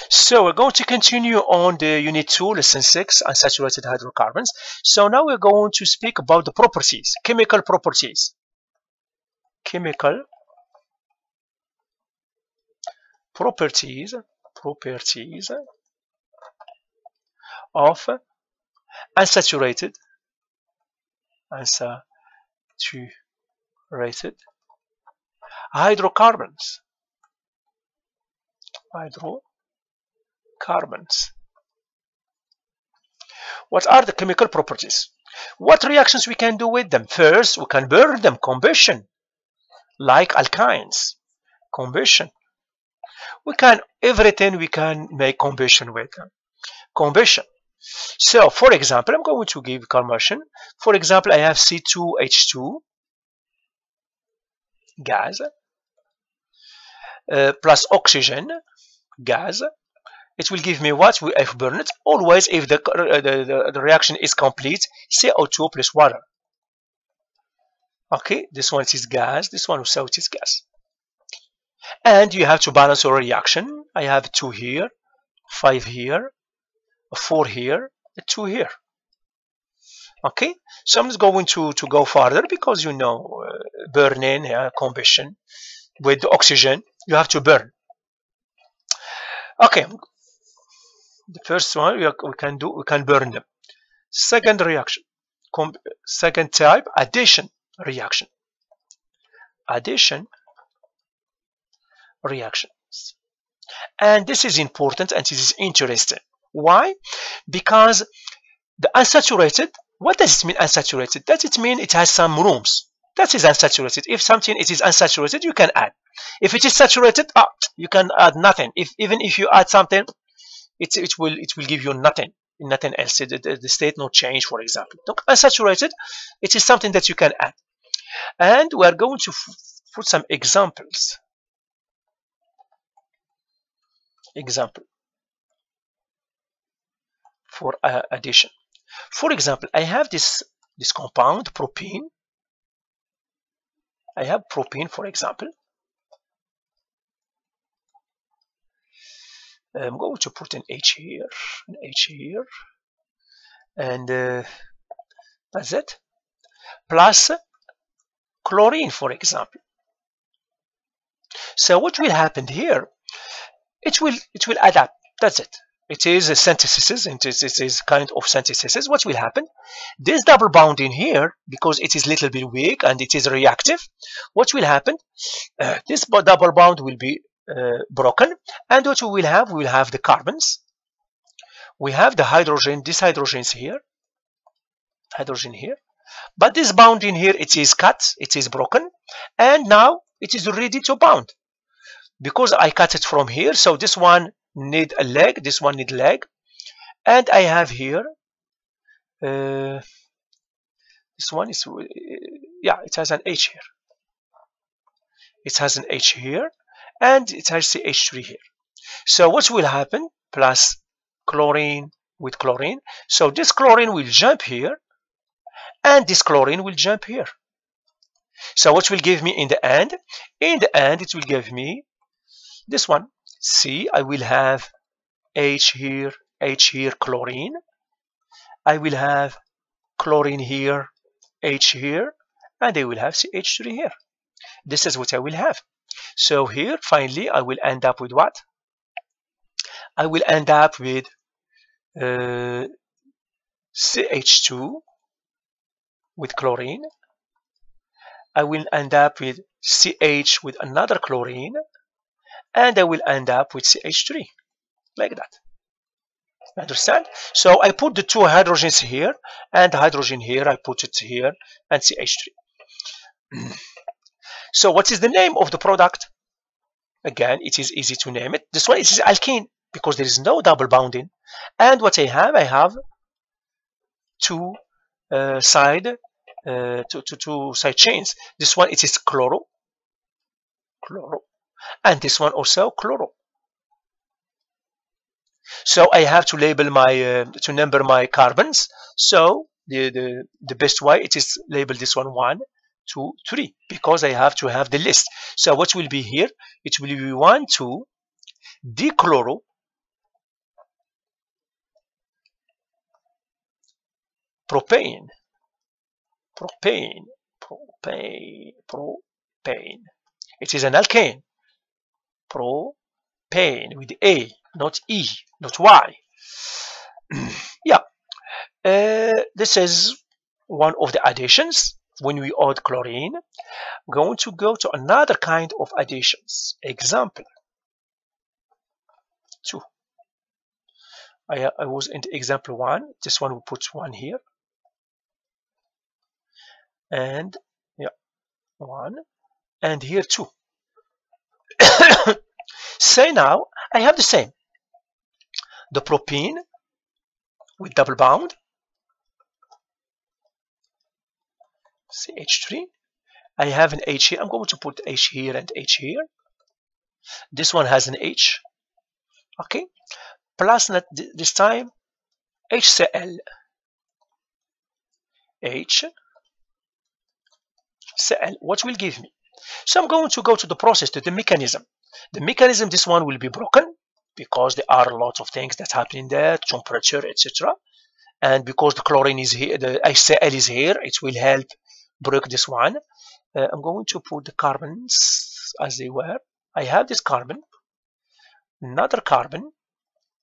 So we're going to continue on the Unit 2, Lesson 6, unsaturated hydrocarbons. So now we're going to speak about the properties, chemical properties. Chemical properties of unsaturated hydrocarbons. What are the chemical properties? What reactions we can do with them? First, we can burn them, combustion, like alkynes, combustion. Everything we can make combustion with them. Combustion. So, for example, I'm going to give combustion. For example, I have C2H2 gas plus oxygen gas. It will give me what? If burn it. Always, if the reaction is complete, CO2 plus water. Okay, this one is gas, this one also is gas. And you have to balance your reaction. I have 2 here, 5 here, 4 here, 2 here. Okay, so I'm not going to go further because you know burning, combustion with the oxygen, you have to burn. Okay, the first one we can burn them. Second reaction, second type, addition reaction. Addition reactions. And this is important and this is interesting. Why? Because the unsaturated, what does it mean unsaturated? Does it mean it has some rooms? That is unsaturated. If something it is unsaturated, you can add. If it is saturated, you can add nothing. Even if you add something, it will give you nothing else. The state no change, for example. So unsaturated, it is something that you can add. And we are going to put some examples. Example for addition. For example, I have this compound, propene. I have propene, for example. I'm going to put an H here, and that's it. Plus chlorine, for example. So what will happen here? It will add up. That's it. It is a synthesis. It is kind of synthesis. What will happen? This double bond in here, because it is a little bit weak and it is reactive, what will happen? This double bond will be broken, and what we will have? We will have the carbons. We have the hydrogen. This hydrogen is here. Hydrogen here. But this bond in here, it is cut. It is broken, and now it is ready to bond. Because I cut it from here, so this one need a leg, this one need leg, and I have here this one is it has an H here. It has an H here, and it has CH3 here. So what will happen? Plus chlorine with chlorine. So this chlorine will jump here, and this chlorine will jump here. So what will give me in the end? In the end, it will give me this one. See, I will have H here, chlorine. I will have chlorine here, H here, and I will have CH3 here. This is what I will have. So here, finally, I will end up with what? I will end up with CH2 with chlorine. I will end up with CH with another chlorine. And I will end up with CH3, like that. Understand? So I put the 2 hydrogens here, and the hydrogen here, I put it here, and CH3. So what is the name of the product? Again, it is easy to name it. This one is alkene, because there is no double bonding. And what I have 2 side chains. This one, it is chloro. And this one also chloro. So I have to label my to number my carbons. So the best way it is label this one 1, 2, 3, because I have to have the list. So what will be here? It will be 1, 2, dichloro, propane, propane, propane, propane. It is an alkane. Propane with A, not E, not Y. Yeah, this is one of the additions. When we add chlorine, we're going to go to another kind of additions. Example 2. I was in example 1. This one we put 1 here, and yeah, 1, and here 2. Say now I have the same, the propene with double bond, CH3. I have an H here. I'm going to put H here and H here. This one has an H, okay, plus this time HCl, HCl. What will give me? So I'm going to go to the process, to the mechanism. The mechanism, this one will be broken because there are lots of things that happen in there, temperature, etc. And because the chlorine is here, the HCl is here, it will help break this one. I'm going to put the carbons as they were. I have this carbon, another carbon,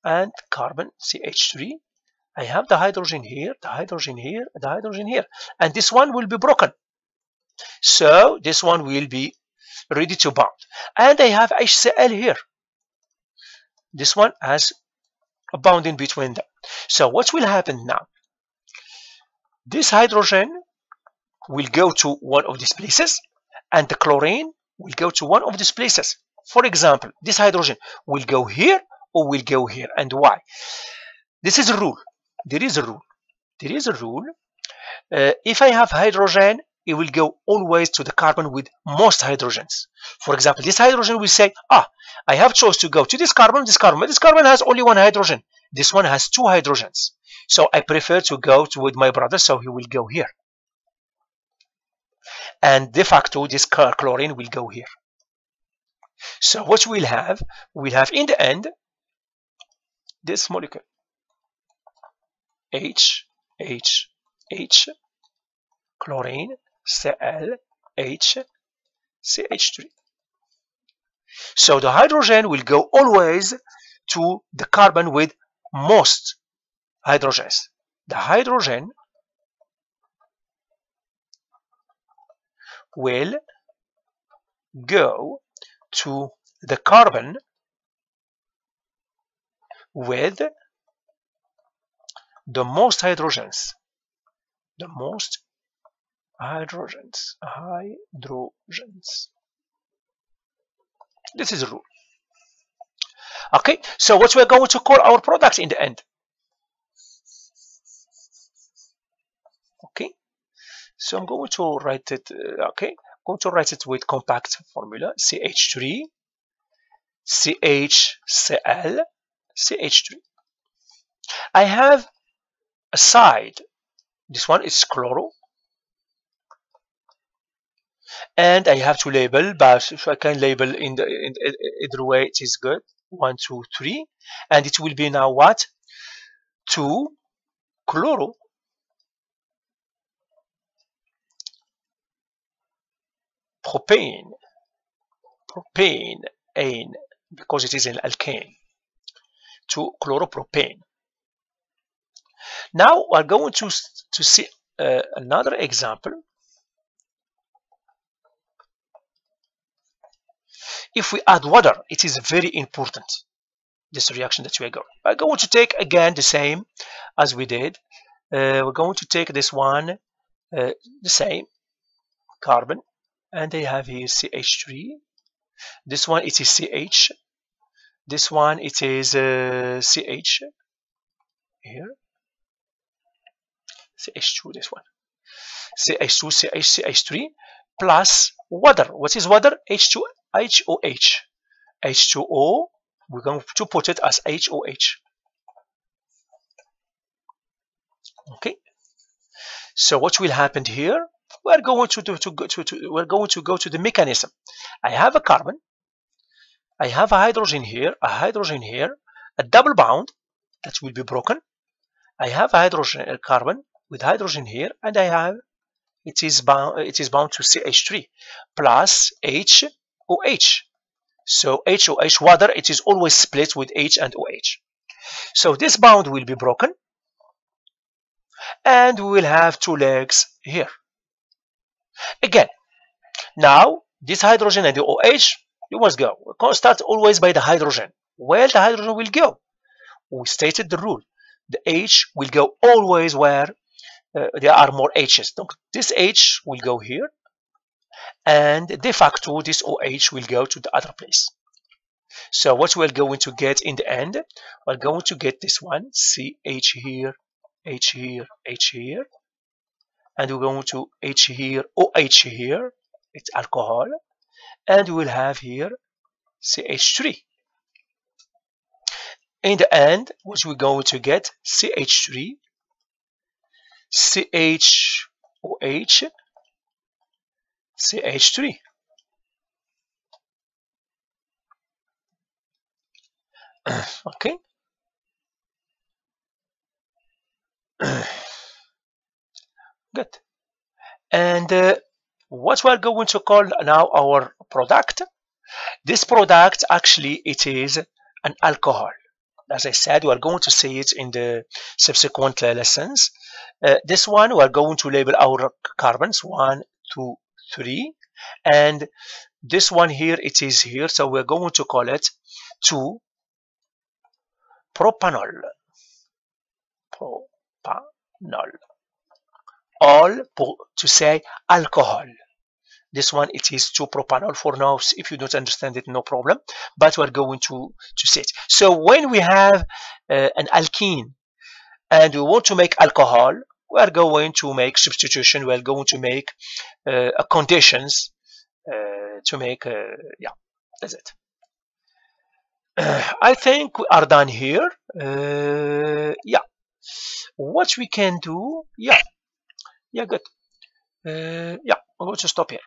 and carbon, CH3. I have the hydrogen here, the hydrogen here, the hydrogen here, and this one will be broken. So this one will be ready to bond. And I have HCl here. This one has a bond in between them. So what will happen now? This hydrogen will go to one of these places, and the chlorine will go to one of these places. For example, this hydrogen will go here or will go here. And why? This is a rule. There is a rule. There is a rule. If I have hydrogen, it will go always to the carbon with most hydrogens. For example, this hydrogen will say, I have choice to go to this carbon, this carbon. But this carbon has only 1 hydrogen. This one has 2 hydrogens. So I prefer to go with my brother, so he will go here. And de facto, this chlorine will go here. So what we'll have in the end, this molecule, H, chlorine, Cl, H, CH3. So the hydrogen will go always to the carbon with most hydrogens. The hydrogen will go to the carbon with the most hydrogens. The most hydrogens. This is a rule. Okay, so what we're going to call our products in the end. Okay, so I'm going to write it. Okay, I'm going to write it with compact formula: CH3, CHCl, CH3. I have a side. This one is chloro. And I have to label, but if I can label in either way, it is good. 1, 2, 3, and it will be now what? 2 chloro propane, because it is an alkane. 2 chloropropane. Now we're going to see another example. If we add water, it is very important, this reaction that we are going. We're going to take again the same as we did. We're going to take this one, the same carbon, and they have here CH3. This one it is CH. This one it is CH here. CH2, this one. CH2, CH3 plus water. What is water? H2. HOH. H2O, we're going to put it as HOH. Okay. So what will happen here? We're going to go to the mechanism. I have a carbon. I have a hydrogen here, a double bond that will be broken. I have a hydrogen carbon with hydrogen here, and I have it is bound to CH3 plus HOH. So HOH water, it is always split with H and OH. So this bond will be broken, and we will have two legs here. Again, now this hydrogen and the OH, you must go. We start always by the hydrogen. Where the hydrogen will go? We stated the rule. The H will go always where there are more H's. So this H will go here, and de facto this OH will go to the other place. So what we're going to get in the end, we're going to get this one, CH here, H here, H here, and we're going to H here, OH here, it's alcohol, and we'll have here CH3. In the end, what we're going to get, CH3, CHOH, CH3. Okay. Good. And what we're going to call now our product. This product, actually, it is an alcohol. As I said, we are going to see it in the subsequent lessons. This one, we are going to label our carbons 1, 2, 3, and this one here, it is here, so we're going to call it 2-propanol. Propanol. All to say alcohol. This one, it is 2-propanol. For now, if you don't understand it, no problem, but we're going to see it. So when we have an alkene and we want to make alcohol, we are going to make substitution. We are going to make conditions to make yeah, that's it. I think we are done here. Yeah, what we can do, yeah, good. Yeah, I'm going to stop here.